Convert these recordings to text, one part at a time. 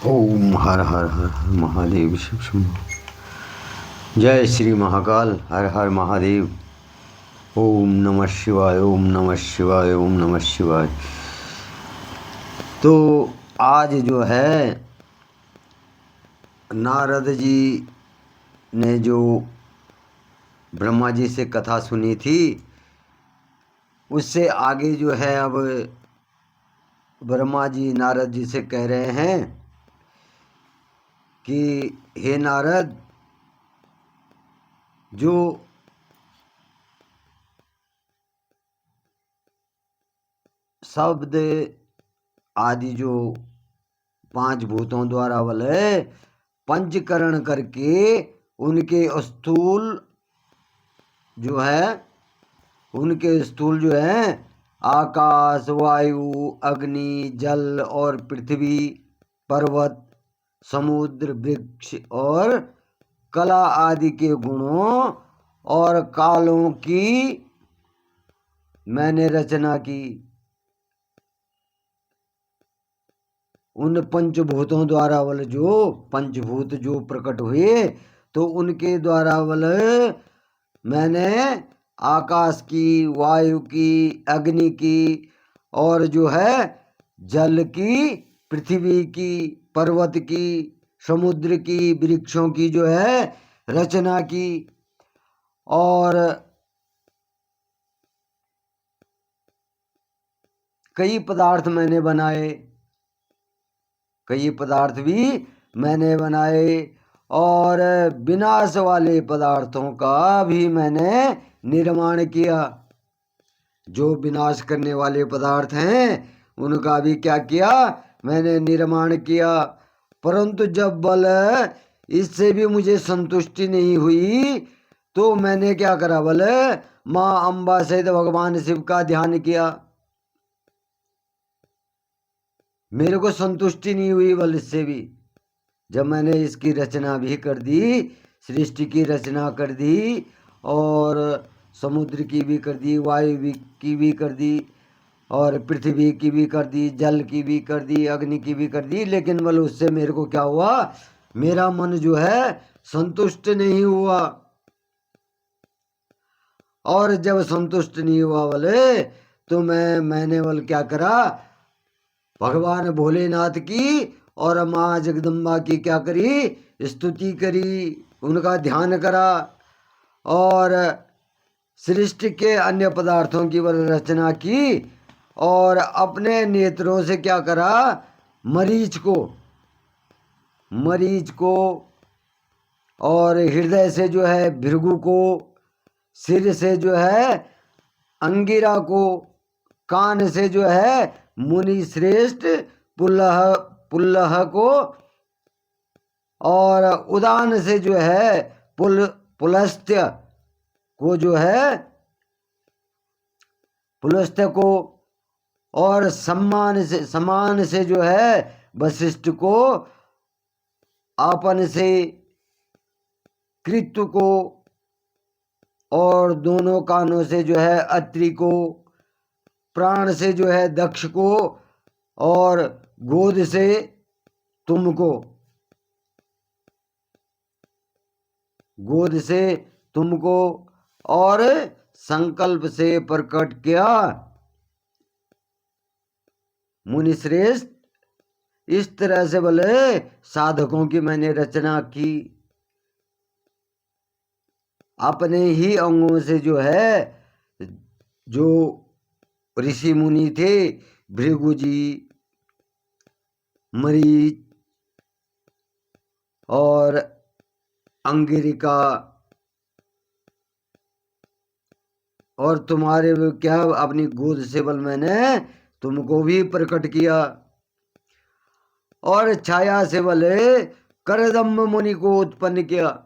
ओम हर हर हर हर महादेव शिव शंभो। जय श्री महाकाल। हर हर महादेव। ओम नमः शिवाय। ओम नमः शिवाय। ओम नमः शिवाय। तो आज जो है नारद जी ने जो ब्रह्मा जी से कथा सुनी थी, उससे आगे जो है अब ब्रह्मा जी नारद जी से कह रहे हैं कि हे नारद, जो शब्द आदि जो 5 भूतों द्वारा वाले पंचकरण करके उनके स्थूल जो है आकाश, वायु, अग्नि, जल और पृथ्वी, पर्वत, समुद्र, वृक्ष और कला आदि के गुणों और कालों की मैंने रचना की। उन पंचभूतों द्वारा वाले जो पंचभूत जो प्रकट हुए, तो उनके द्वारा वाले मैंने आकाश की, वायु की, अग्नि की और जो है जल की, पृथ्वी की, पर्वत की, समुद्र की, वृक्षों की जो है रचना की। और कई पदार्थ मैंने बनाए, कई पदार्थ भी मैंने बनाए और विनाश वाले पदार्थों का भी मैंने निर्माण किया। जो विनाश करने वाले पदार्थ हैं उनका भी क्या किया, मैंने निर्माण किया। परंतु जब बल इससे भी मुझे संतुष्टि नहीं हुई, तो मैंने क्या करा, बल माँ अम्बा सहित भगवान शिव का ध्यान किया। मेरे को संतुष्टि नहीं हुई बल इससे भी। जब मैंने इसकी रचना भी कर दी, सृष्टि की रचना कर दी और समुद्र की भी कर दी, वायु की भी कर दी और पृथ्वी की भी कर दी, जल की भी कर दी, अग्नि की भी कर दी, लेकिन बल उससे मेरे को क्या हुआ, मेरा मन जो है संतुष्ट नहीं हुआ। और जब संतुष्ट नहीं हुआ बोले, तो मैंने बल क्या करा, भगवान भोलेनाथ की और माँ जगदम्बा की क्या करी, स्तुति करी, उनका ध्यान करा और सृष्टि के अन्य पदार्थों की रचना की और अपने नेत्रों से क्या करा, मरीच को और हृदय से जो है भृगु को, सिर से जो है अंगिरा को, कान से जो है मुनि श्रेष्ठ पुल्लह को और उदान से जो है पुलस्त्य को जो है पुलस्त्य को और समान से जो है वशिष्ठ को, आपन से कृत्य को और दोनों कानों से जो है अत्रि को, प्राण से जो है दक्ष को और गोद से तुमको, गोद से तुमको और संकल्प से प्रकट किया। मुनिश्रेष्ठ, इस तरह से बोले साधकों की मैंने रचना की। अपने ही अंगों से जो है जो ऋषि मुनि थे, भृगु जी, मरीच और अंगिरिका और तुम्हारे क्या अपनी गोद से बल मैंने तुमको भी प्रकट किया। और छाया से बले करदम्ब मुनि को उत्पन्न किया।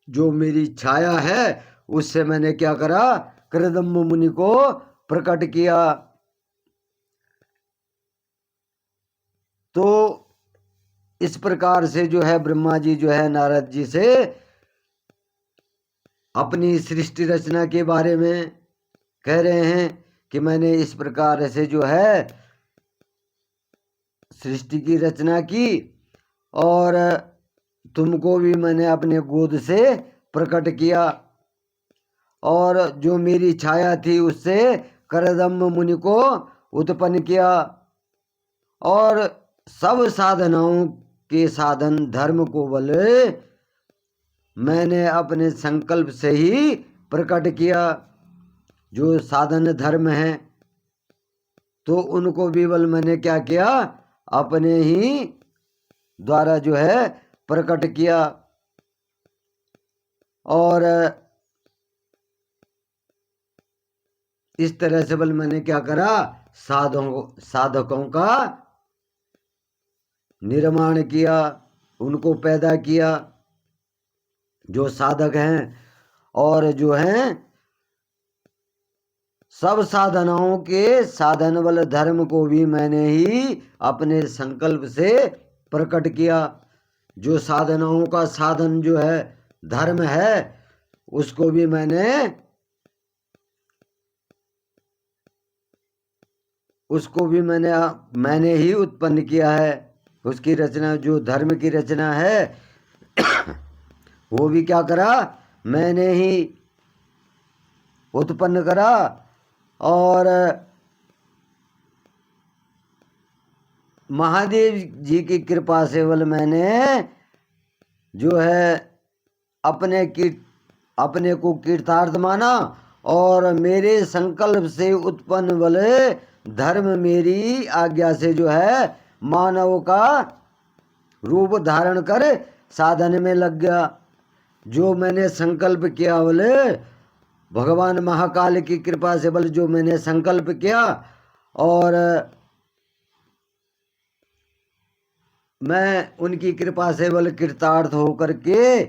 जो मेरी छाया है उससे मैंने क्या करा, करदम्ब मुनि को प्रकट किया। तो इस प्रकार से जो है ब्रह्मा जी जो है नारद जी से अपनी सृष्टि रचना के बारे में कह रहे हैं कि मैंने इस प्रकार से जो है सृष्टि की रचना की और तुमको भी मैंने अपने गोद से प्रकट किया और जो मेरी छाया थी उससे करदम्ब मुनि को उत्पन्न किया और सब साधनाओं के साधन धर्म को बल मैंने अपने संकल्प से ही प्रकट किया। जो साधन धर्म है तो उनको भी बल मैंने क्या किया, अपने ही द्वारा जो है प्रकट किया। और इस तरह से बल मैंने क्या करा, साधकों का निर्माण किया, उनको पैदा किया जो साधक हैं। और जो हैं सब साधनाओं के साधन बल धर्म को भी मैंने ही अपने संकल्प से प्रकट किया। जो साधनाओं का साधन जो है धर्म है उसको भी मैंने ही उत्पन्न किया है। उसकी रचना जो धर्म की रचना है वो भी क्या करा, मैंने ही उत्पन्न करा। और महादेव जी की कृपा से बल मैंने जो है अपने को कीर्तार्थ माना और मेरे संकल्प से उत्पन्न बल धर्म मेरी आज्ञा से जो है मानव का रूप धारण कर साधन में लग गया। जो मैंने संकल्प किया बोले भगवान महाकाल की कृपा से बल जो मैंने संकल्प किया और मैं उनकी कृपा से बल कृतार्थ होकर के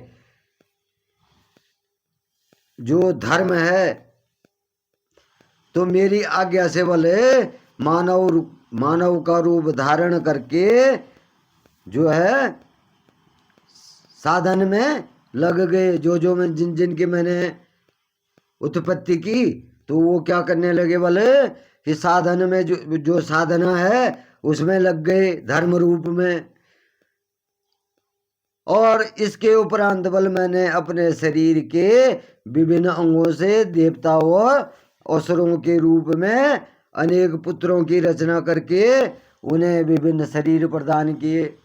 जो धर्म है तो मेरी आज्ञा से बल मानव का रूप धारण करके जो है साधन में लग गए। जो मैं जिनकी मैंने उत्पत्ति की तो वो क्या करने लगे बोले कि साधन में जो साधना है उसमें लग गए धर्म रूप में। और इसके उपरांत बल मैंने अपने शरीर के विभिन्न अंगों से देवताओं और असुरों के रूप में अनेक पुत्रों की रचना करके उन्हें विभिन्न शरीर प्रदान किए।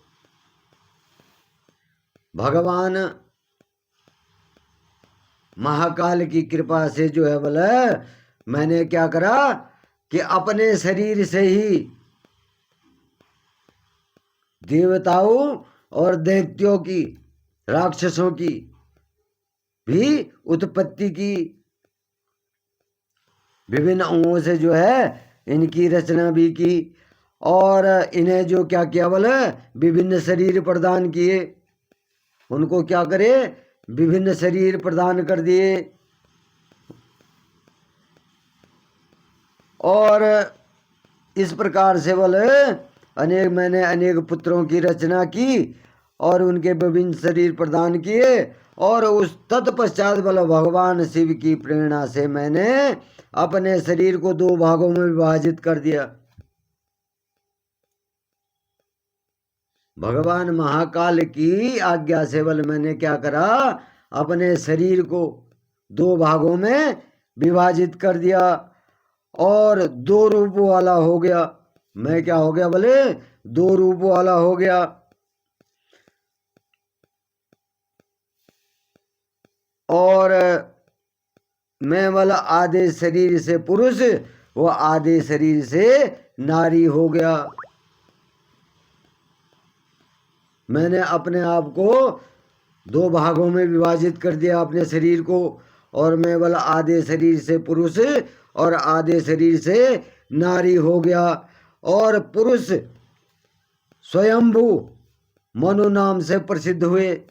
भगवान महाकाल की कृपा से जो है बोले मैंने क्या करा कि अपने शरीर से ही देवताओं और दैत्यों की राक्षसों की भी उत्पत्ति की। विभिन्न अंगों से जो है इनकी रचना भी की और इन्हें जो क्या किया बोले विभिन्न शरीर प्रदान किए। उनको क्या करे, विभिन्न शरीर प्रदान कर दिए। और इस प्रकार से बोले मैंने अनेक पुत्रों की रचना की और उनके विभिन्न शरीर प्रदान किए। और उस तत्पश्चात बोला भगवान शिव की प्रेरणा से मैंने अपने शरीर को दो भागों में विभाजित कर दिया। भगवान महाकाल की आज्ञा से बल मैंने क्या करा, अपने शरीर को दो भागों में विभाजित कर दिया और दो रूप वाला हो गया। मैं क्या हो गया बोले, दो रूप वाला हो गया। और मैं वाला आधे शरीर से पुरुष वो आधे शरीर से नारी हो गया। मैंने अपने आप को दो भागों में विभाजित कर दिया अपने शरीर को। और मैं वाला आधे शरीर से पुरुष और आधे शरीर से नारी हो गया। और पुरुष स्वयंभू मनु नाम से प्रसिद्ध हुए।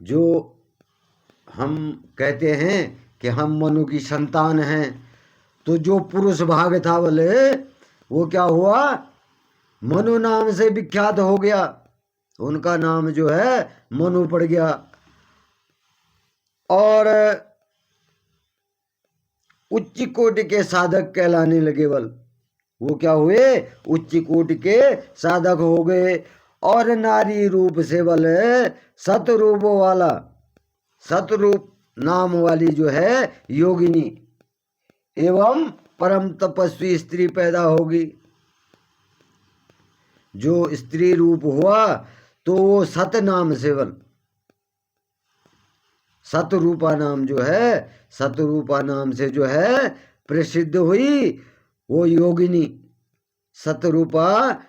जो हम कहते हैं कि हम मनु की संतान हैं, तो जो पुरुष भाग था बोले वो क्या हुआ, मनु नाम से विख्यात हो गया। उनका नाम जो है मनु पड़ गया। और उच्च कोटि के साधक कहलाने लगे बल। वो क्या हुए, उच्च कोटि के साधक हो गए। और नारी रूप से बल सतरूप वाला, सतरूप नाम वाली जो है योगिनी एवं परम तपस्वी स्त्री पैदा होगी। जो स्त्री रूप हुआ तो वो सत नाम से बल, सतरूपा नाम जो है, सतरूपा नाम से जो है प्रसिद्ध हुई वो योगिनी सतरूपा।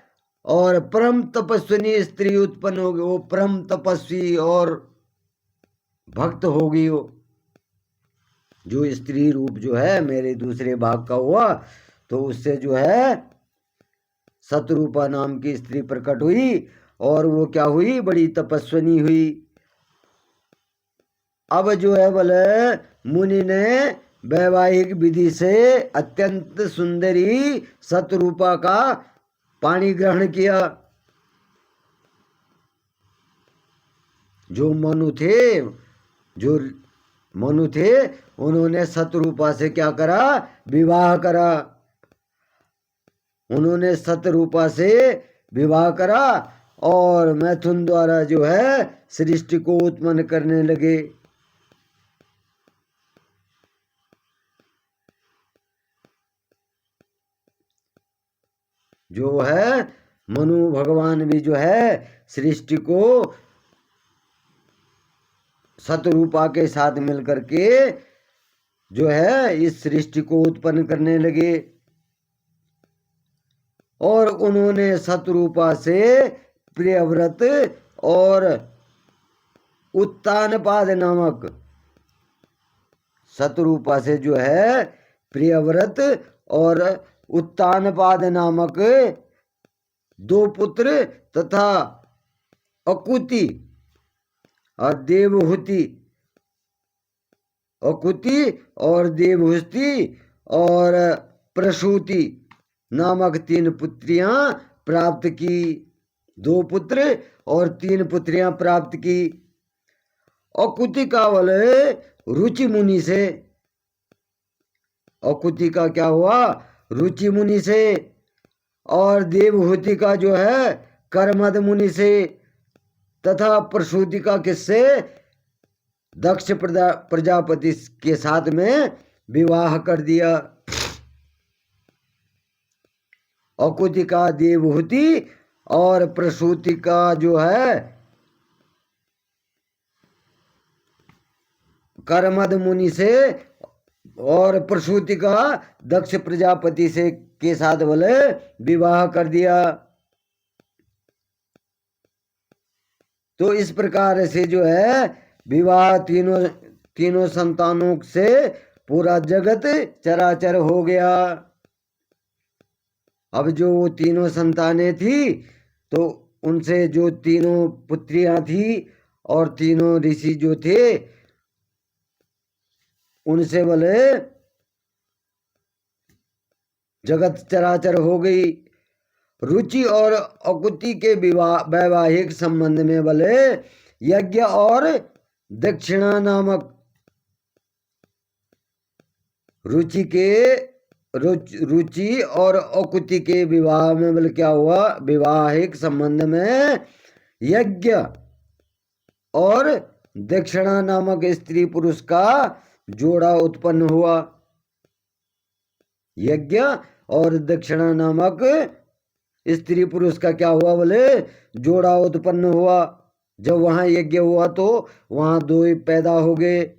और परम तपस्विनी स्त्री उत्पन्न होगी, वो परम तपस्वी और भक्त होगी। वो जो स्त्री रूप जो है मेरे दूसरे भाग का हुआ तो उससे जो है सतरूपा नाम की स्त्री प्रकट हुई और वो क्या हुई, बड़ी तपस्विनी हुई। अब जो है बोले मुनि ने वैवाहिक विधि से अत्यंत सुंदरी सतरूपा का पानी ग्रहण किया। जो मनु थे, जो मनु थे उन्होंने सतरूपा से क्या करा, विवाह करा। उन्होंने सतरूपा से विवाह करा और मैथुन द्वारा जो है सृष्टि को उत्पन्न करने लगे। जो है मनु भगवान भी जो है सृष्टि को सतरूपा के साथ मिलकर के जो है इस सृष्टि को उत्पन्न करने लगे। और उन्होंने सतरूपा से प्रियव्रत और उत्तानपाद नामक, सतरूपा से जो है प्रियव्रत और उत्तानपाद नामक दो पुत्र तथा अकुति और देवहूति, अकुति और देवहूति और प्रसूति नामक 3 पुत्रियां प्राप्त की। 2 पुत्र और 3 पुत्रियां प्राप्त की। अकुति का बल रुचि मुनि से, अकुति का क्या हुआ, रुचि मुनि से। और देवहूति का जो है कर्मद मुनि से। तथा प्रसूति का किससे, दक्ष प्रजापति के साथ में विवाह कर दिया। अकुति का देवहूति और प्रसूति का जो है कर्मद मुनि से और प्रसूति का दक्ष प्रजापति से के साथ बोले विवाह कर दिया। तो इस प्रकार से जो है विवाह तीनों संतानों से पूरा जगत चराचर हो गया। अब जो तीनों संतानें थी तो उनसे जो तीनों पुत्रियां थी और तीनों ऋषि जो थे उनसे बोले जगत चराचर हो गई। रुचि और अकुति के वैवाहिक संबंध में बोले यज्ञ और दक्षिणा नामक, रुचि और अकुति के विवाह में बोले क्या हुआ, वैवाहिक संबंध में यज्ञ और दक्षिणा नामक स्त्री पुरुष का जोड़ा उत्पन्न हुआ। यज्ञ और दक्षिणा नामक स्त्री पुरुष का क्या हुआ बोले, जोड़ा उत्पन्न हुआ। जब वहां यज्ञ हुआ तो वहां 2 पैदा हो गए।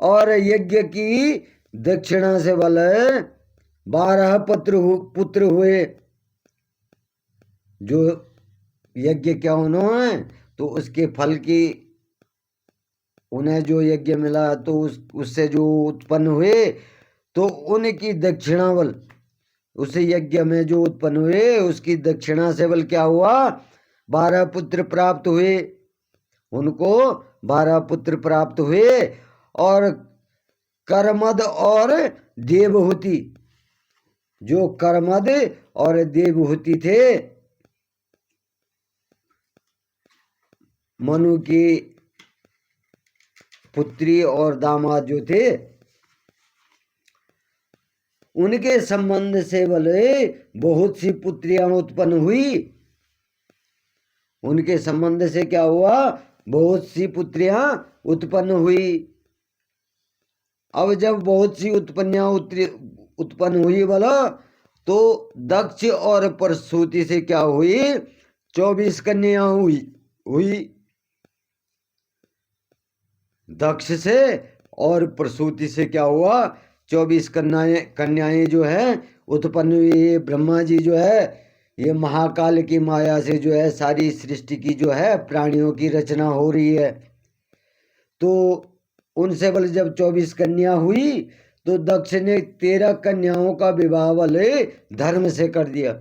और यज्ञ की दक्षिणा से बोले 12 पुत्र हुए। जो यज्ञ क्या उन्होंने तो उसके फल की उन्हें जो यज्ञ मिला तो उससे जो उत्पन्न हुए तो उनकी दक्षिणा बल, उस यज्ञ में जो उत्पन्न हुए उसकी दक्षिणा से बल क्या हुआ, 12 पुत्र प्राप्त हुए। उनको 12 पुत्र प्राप्त हुए। और कर्मद और देवहूति, जो कर्मद और देवहूति थे मनु की पुत्री और दामाद जो थे उनके संबंध से बोले बहुत सी पुत्रियां उत्पन्न हुई। उनके संबंध से क्या हुआ? बहुत सी पुत्रियां उत्पन्न हुई। अब जब बहुत सी उत्पन्न हुई बोला, तो दक्ष और प्रसूति से क्या हुई? 24 कन्या हुई। दक्ष से और प्रसूति से क्या हुआ? 24 कन्याएं जो है उत्पन्न हुई। ब्रह्मा जी जो है ये महाकाल की माया से जो है सारी सृष्टि की जो है प्राणियों की रचना हो रही है। तो उनसे बल जब 24 कन्या हुई, तो दक्ष ने 13 कन्याओं का विवाह वाले धर्म से कर दिया।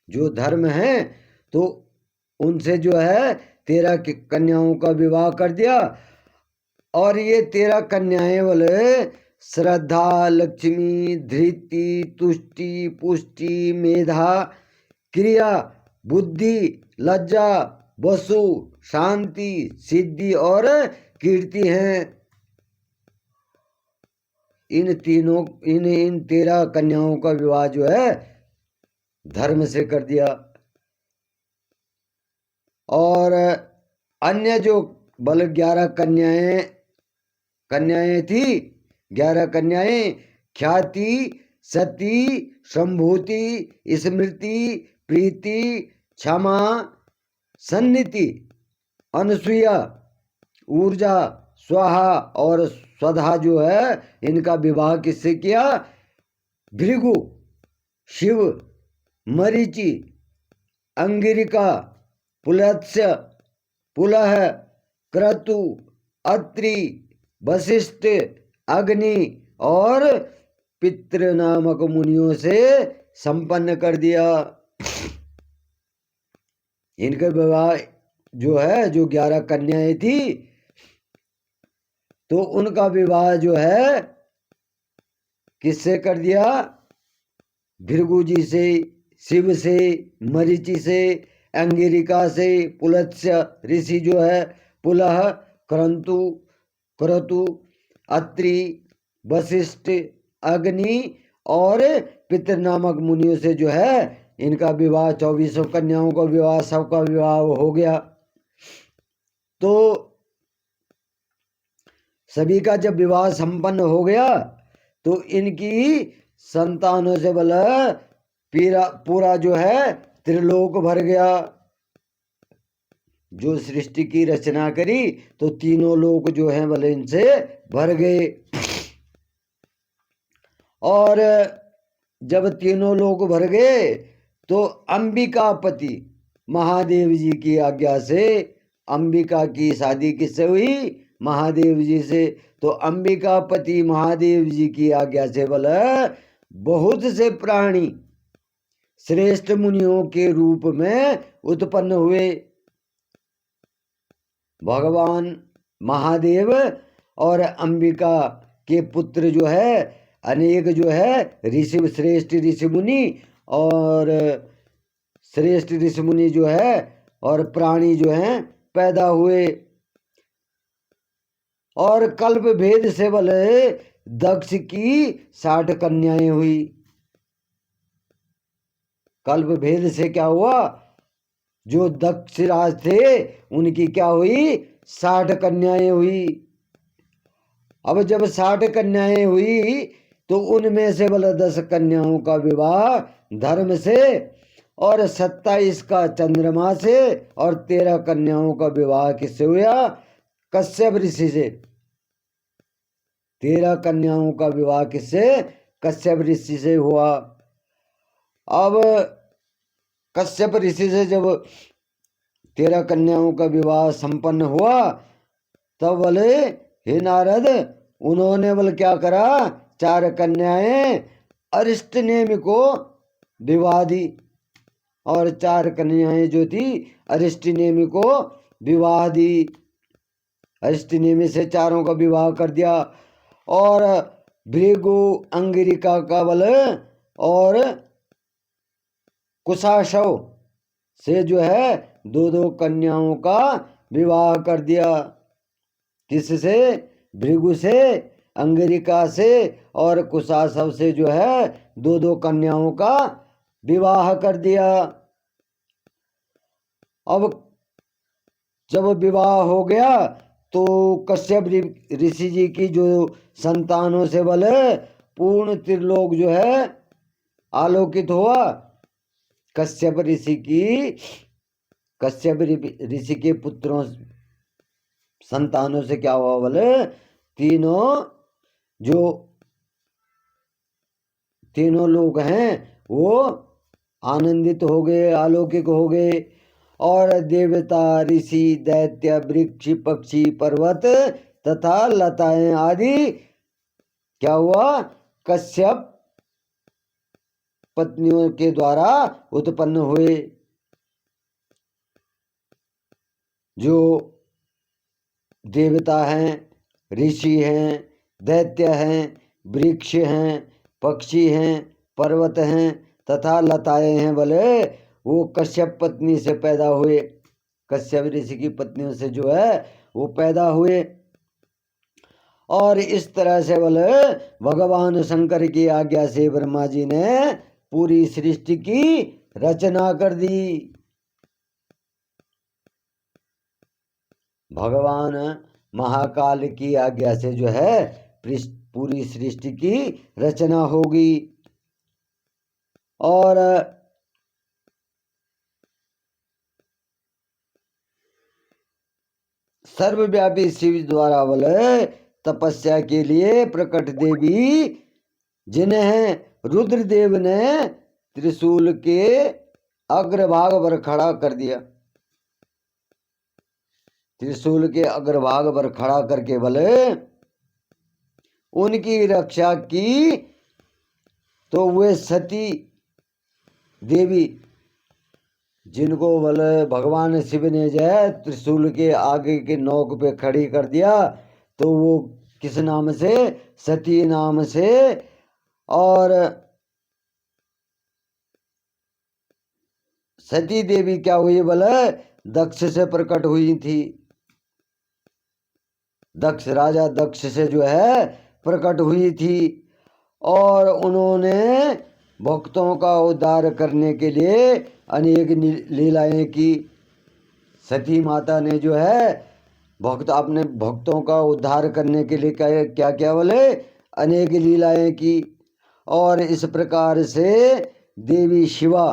जो धर्म है तो उनसे जो है 13 कन्याओं का विवाह कर दिया। और ये 13 कन्याएं बोले श्रद्धा, लक्ष्मी, धृति, तुष्टि, पुष्टि, मेधा, क्रिया, बुद्धि, लज्जा, वसु, शांति, सिद्धि और कीर्ति हैं। इन 13 कन्याओं का विवाह जो है धर्म से कर दिया। और अन्य जो बल 11 कन्याएं थी, 11 कन्याएं ख्याति, सती, संभूति, स्मृति, प्रीति, क्षमा, सन्निति, अनसुया, ऊर्जा, स्वाहा और स्वधा जो है इनका विवाह किससे किया? भृगु, शिव, मरीचि, अंगिरिका, पुलत्स्य, पुलह, क्रतु, अत्रि, वशिष्ठ, अग्नि और पितृ नामक मुनियों से संपन्न कर दिया। इनका विवाह जो है, जो 11 कन्याएं थी, तो उनका विवाह जो है किससे कर दिया? भृगु जी से, शिव से, मरीचि से, अंगिरिका से, पुलत्स्य ऋषि जो है, पुलह, क्रतु, अत्रि, वशिष्ठ, अग्नि और पितृ नामक मुनियों से जो है इनका विवाह, 24 कन्याओं का विवाह, सबका विवाह हो गया। तो सभी का जब विवाह संपन्न हो गया, तो इनकी संतानों से बोला पूरा जो है त्रिलोक भर गया। जो सृष्टि की रचना करी, तो तीनों लोक जो हैं बोले इनसे भर गए। और जब तीनों लोक भर गए, तो अंबिकापति महादेव जी की आज्ञा से, अंबिका की शादी किससे हुई? महादेव जी से। तो अंबिकापति महादेव जी की आज्ञा से बोला बहुत से प्राणी श्रेष्ठ मुनियों के रूप में उत्पन्न हुए। भगवान महादेव और अंबिका के पुत्र जो है अनेक जो है ऋषि, श्रेष्ठ ऋषि मुनि और श्रेष्ठ ऋषि मुनि जो है और प्राणी जो हैं पैदा हुए। और कल्प भेद से बोले दक्ष की 60 कन्याएं हुई। कल्प भेद से क्या हुआ? जो दक्ष राज थे उनकी क्या हुई? 60 कन्याएं हुई। अब जब 60 कन्याएं हुई, तो उनमें से बोले 10 कन्याओं का विवाह धर्म से, और 27 का चंद्रमा से, और 13 कन्याओं का विवाह किससे हुआ? कश्यप ऋषि से। 13 कन्याओं का विवाह किससे? कश्यप ऋषि से हुआ। अब कश्यप ऋषि से जब 13 कन्याओं का विवाह संपन्न हुआ, तब बोले हे नारद, उन्होंने बोले क्या करा? 4 कन्याएं अरिष्टनेमि को विवाह दी, और 4 कन्याएं जो थी अरिष्टनेमि को विवाह दी। अरिष्टनेमि से 4 का विवाह कर दिया। और भृगु, अंगिरिका का बल और कुशाशव से जो है 2 कन्याओं का विवाह कर दिया। किससे? भृगु से अंगिरिका से और कुशासव से जो है दो दो कन्याओं का विवाह कर दिया। अब जब विवाह हो गया तो कश्यप ऋषि जी की जो संतानों से बोले पूर्ण त्रिलोक जो है आलोकित हुआ। कश्यप ऋषि के पुत्रों संतानों से क्या हुआ बोले तीनों लोग हैं वो आनंदित हो गए, अलौकिक हो गए। और देवता, ऋषि, दैत्य, वृक्ष, पक्षी, पर्वत तथा लताएं आदि क्या हुआ कश्यप पत्नियों के द्वारा उत्पन्न हुए। जो देवता हैं, ऋषि हैं, दैत्य हैं, वृक्ष हैं, पक्षी हैं, पर्वत हैं तथा लताएं हैं बोले वो कश्यप पत्नी से पैदा हुए। कश्यप ऋषि की पत्नियों से जो है वो पैदा हुए। और इस तरह से बोले भगवान शंकर की आज्ञा से ब्रह्मा जी ने पूरी सृष्टि की रचना कर दी। भगवान महाकाल की आज्ञा से जो है पूरी सृष्टि की रचना होगी। और सर्वव्यापी शिव द्वारा बोले तपस्या के लिए प्रकट देवी जिन्हें रुद्रदेव ने त्रिशूल के अग्रभाग पर खड़ा कर दिया। त्रिशूल के अग्रभाग पर खड़ा करके बोले उनकी रक्षा की तो वे सती देवी जिनको बोले भगवान शिव ने जो है त्रिशूल के आगे के नोक पे खड़ी कर दिया तो वो किस नाम से सती नाम से। और सती देवी क्या हुई बोले दक्ष से प्रकट हुई थी। राजा दक्ष से जो है प्रकट हुई थी और उन्होंने भक्तों का उद्धार करने के लिए अनेक लीलाएं की। सती माता ने जो है अपने भक्तों का उद्धार करने के लिए क्या क्या बोले अनेक लीलाएं की। और इस प्रकार से देवी शिवा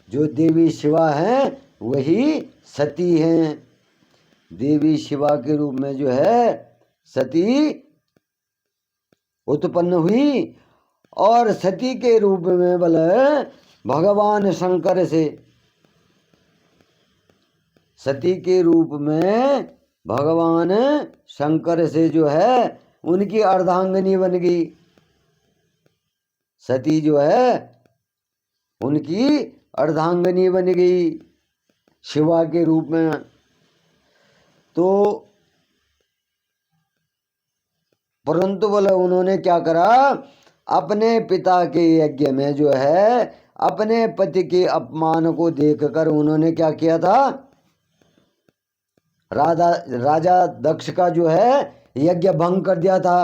जो देवी शिवा हैं वही सती हैं। देवी शिवा के रूप में जो है सती उत्पन्न हुई। और सती के रूप में बोले भगवान शंकर से सती के रूप में भगवान शंकर से जो है उनकी अर्धांगिनी बन गई। सती जो है उनकी अर्धांगिनी बन गई शिवा के रूप में। तो परंतु बोले उन्होंने क्या करा अपने पिता के यज्ञ में जो है अपने पति के अपमान को देखकर उन्होंने क्या किया था राजा दक्ष का जो है यज्ञ भंग कर दिया था।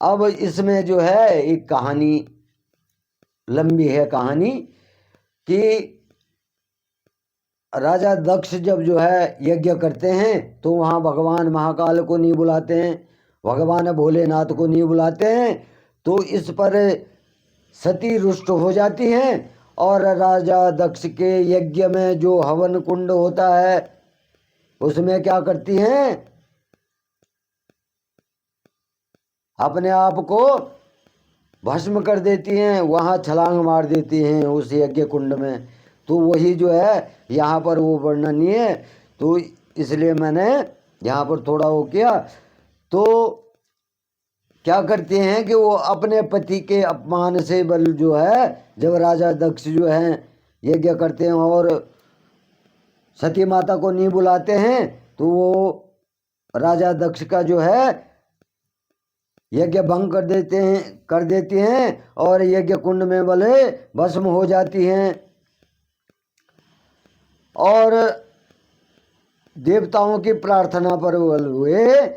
अब इसमें जो है एक कहानी लंबी है कहानी कि राजा दक्ष जब जो है यज्ञ करते हैं तो वहाँ भगवान महाकाल को नहीं बुलाते हैं, भगवान भोलेनाथ को नहीं बुलाते हैं। तो इस पर सती रुष्ट हो जाती हैं और राजा दक्ष के यज्ञ में जो हवन कुंड होता है उसमें क्या करती हैं अपने आप को भस्म कर देती हैं, वहाँ छलांग मार देती हैं उस यज्ञ कुंड में। तो वही जो है यहाँ पर वो वर्णन नहीं है तो इसलिए मैंने यहाँ पर थोड़ा वो किया। तो क्या करते हैं कि वो अपने पति के अपमान से बल जो है जब राजा दक्ष जो हैं यज्ञ करते हैं और सती माता को नहीं बुलाते हैं तो वो राजा दक्ष का जो है यज्ञ भंग कर देती हैं और यज्ञ कुंड में बोले भस्म हो जाती हैं। और देवताओं की प्रार्थना पर बल हुए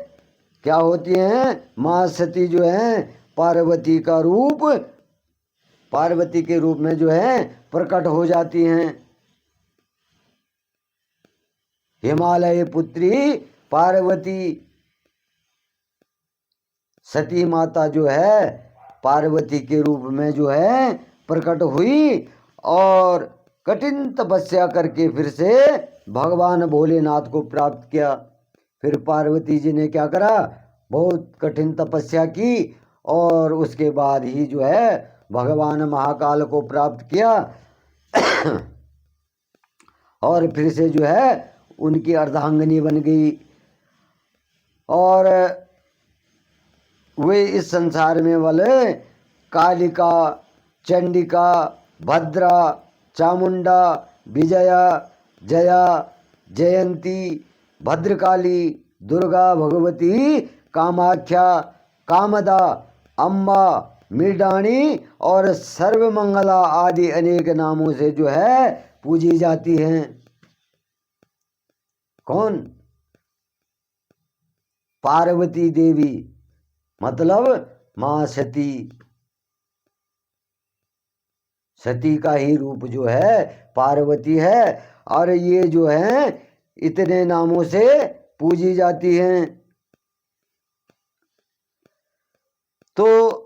क्या होती हैं, माँ सती जो है पार्वती का रूप, पार्वती के रूप में जो है प्रकट हो जाती हैं। हिमालय पुत्री पार्वती, सती माता जो है पार्वती के रूप में जो है प्रकट हुई और कठिन तपस्या करके फिर से भगवान भोलेनाथ को प्राप्त किया। फिर पार्वती जी ने क्या करा, बहुत कठिन तपस्या की और उसके बाद ही जो है भगवान महाकाल को प्राप्त किया और फिर से जो है उनकी अर्धांगिनी बन गई और वे इस संसार में वाले कालिका, चंडिका, भद्रा, चामुंडा, विजया, जया, जयंती, भद्रकाली, दुर्गा, भगवती, कामाख्या, कामदा, अम्बा, मृडाणी और सर्वमंगला आदि अनेक नामों से जो है पूजी जाती हैं। कौन? पार्वती देवी, मतलब मां सती। सती का ही रूप जो है पार्वती है और ये जो है इतने नामों से पूजी जाती हैं। तो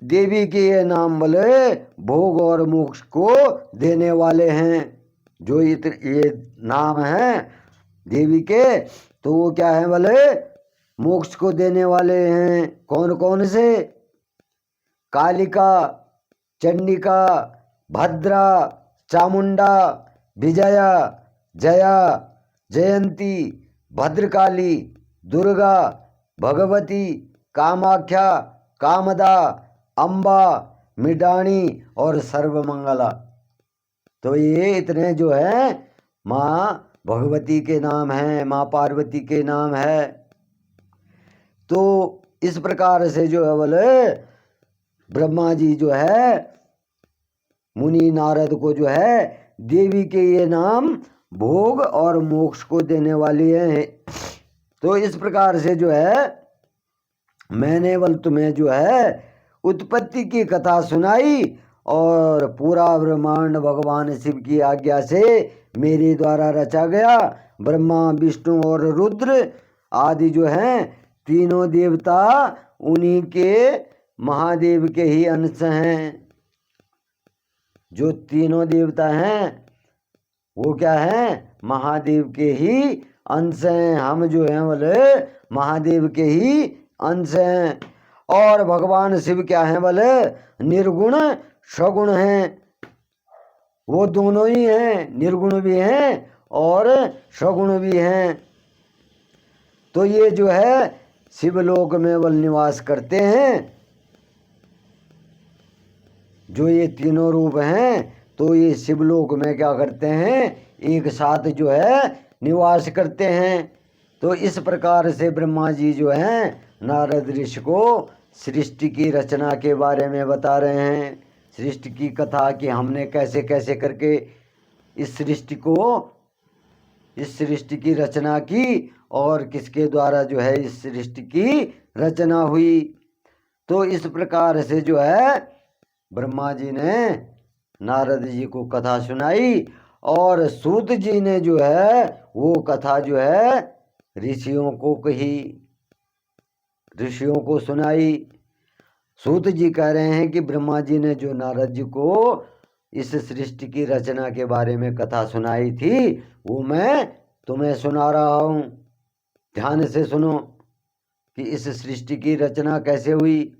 देवी के ये नाम बोले भोग और मोक्ष को देने वाले हैं। जो ये नाम है देवी के, तो वो क्या है बोले, मोक्ष को देने वाले हैं। कौन कौन से? कालिका, चंडिका, भद्रा, चामुंडा, विजया, जया, जयंती, भद्रकाली, दुर्गा, भगवती, कामाख्या, कामदा, अम्बा, मृडाणी और सर्वमंगला। तो ये इतने जो है माँ भगवती के नाम हैं, माँ पार्वती के नाम है। तो इस प्रकार से जो है बोले ब्रह्मा जी जो है मुनि नारद को जो है देवी के ये नाम भोग और मोक्ष को देने वाली हैं। तो इस प्रकार से जो है मैंने बल तुम्हें जो है उत्पत्ति की कथा सुनाई और पूरा ब्रह्मांड भगवान शिव की आज्ञा से मेरे द्वारा रचा गया। ब्रह्मा, विष्णु और रुद्र आदि जो हैं तीनों देवता उन्हीं के महादेव के ही अंश हैं। जो तीनों देवता हैं वो क्या हैं? महादेव के ही अंश हैं। हम जो हैं बोले महादेव के ही अंश हैं। और भगवान शिव क्या हैं बोले? निर्गुण सगुण हैं। वो दोनों ही हैं, निर्गुण भी हैं और सगुण भी हैं। तो ये जो है शिवलोक में बल निवास करते हैं। जो ये तीनों रूप हैं तो ये शिवलोक में क्या करते हैं? एक साथ जो है निवास करते हैं। तो इस प्रकार से ब्रह्मा जी जो हैं नारद ऋषि को सृष्टि की रचना के बारे में बता रहे हैं। सृष्टि की कथा कि हमने कैसे कैसे करके इस सृष्टि की रचना की और किसके द्वारा जो है इस सृष्टि की रचना हुई। तो इस प्रकार से जो है ब्रह्मा जी ने नारद जी को कथा सुनाई और सूत जी ने जो है वो कथा जो है ऋषियों को कही, ऋषियों को सुनाई। सूत जी कह रहे हैं कि ब्रह्मा जी ने जो नारद जी को इस सृष्टि की रचना के बारे में कथा सुनाई थी वो मैं तुम्हें सुना रहा हूँ। ध्यान से सुनो कि इस सृष्टि की रचना कैसे हुई।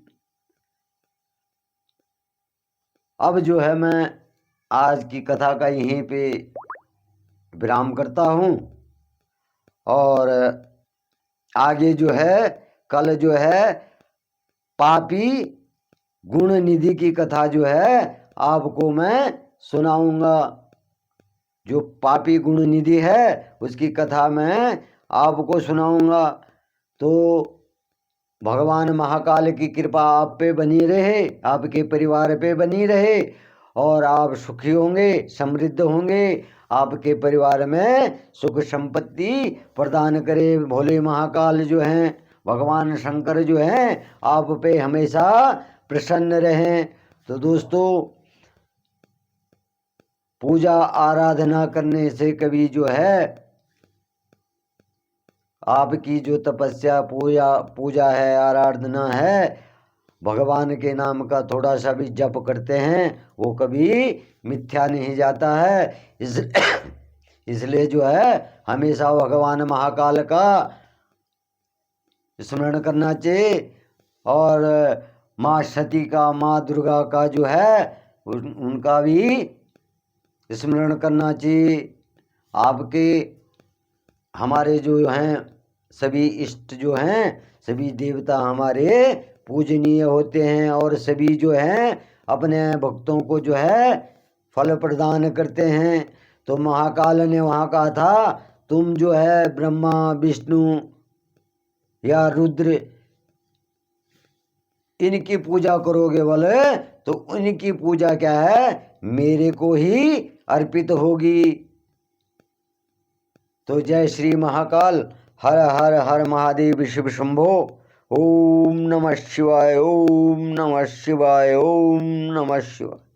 अब जो है मैं आज की कथा का यहीं पे विराम करता हूँ और आगे जो है कल जो है पापी गुण निधि की कथा जो है आपको मैं सुनाऊंगा। जो पापी गुण निधि है उसकी कथा मैं आपको सुनाऊंगा। तो भगवान महाकाल की कृपा आप पे बनी रहे, आपके परिवार पे बनी रहे और आप सुखी होंगे, समृद्ध होंगे। आपके परिवार में सुख संपत्ति प्रदान करे भोले महाकाल जो हैं, भगवान शंकर जो हैं, आप पे हमेशा प्रसन्न रहें। तो दोस्तों, पूजा आराधना करने से कभी जो है आपकी जो तपस्या पूजा पूजा है, आराधना है, भगवान के नाम का थोड़ा सा भी जप करते हैं, वो कभी मिथ्या नहीं जाता है। इसलिए जो है हमेशा भगवान महाकाल का स्मरण करना चाहिए। और माँ सती का, माँ दुर्गा का जो है उनका भी स्मरण करना चाहिए। आपके हमारे जो हैं सभी इष्ट जो हैं, सभी देवता हमारे पूजनीय होते हैं और सभी जो हैं अपने भक्तों को जो है फल प्रदान करते हैं। तो महाकाल ने वहाँ कहा था, तुम जो है ब्रह्मा विष्णु या रुद्र इनकी पूजा करोगे बोले, तो इनकी पूजा क्या है, मेरे को ही अर्पित होगी। तो जय श्री महाकाल। हर हर हर महादेव शिव शंभो। ओम नमः शिवाय, ओम नमः शिवाय, ओम नमः शिवाय।